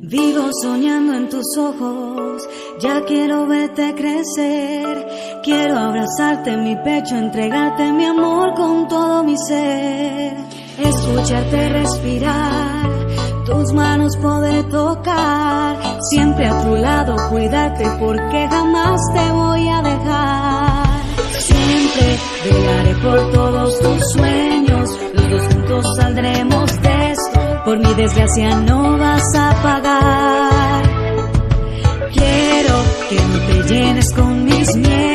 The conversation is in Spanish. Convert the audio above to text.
Vivo soñando en tus ojos, ya quiero verte crecer. Quiero abrazarte en mi pecho, entregarte mi amor con todo mi ser. Escucharte respirar, tus manos poder tocar. Siempre a tu lado cuidarte porque jamás te voy a dejar. Siempre velaré por todos tus sueños, los dos juntos saldremos de esto. Por mi desgracia no vas a pagar. Quiero que no te llenes con mis miedos.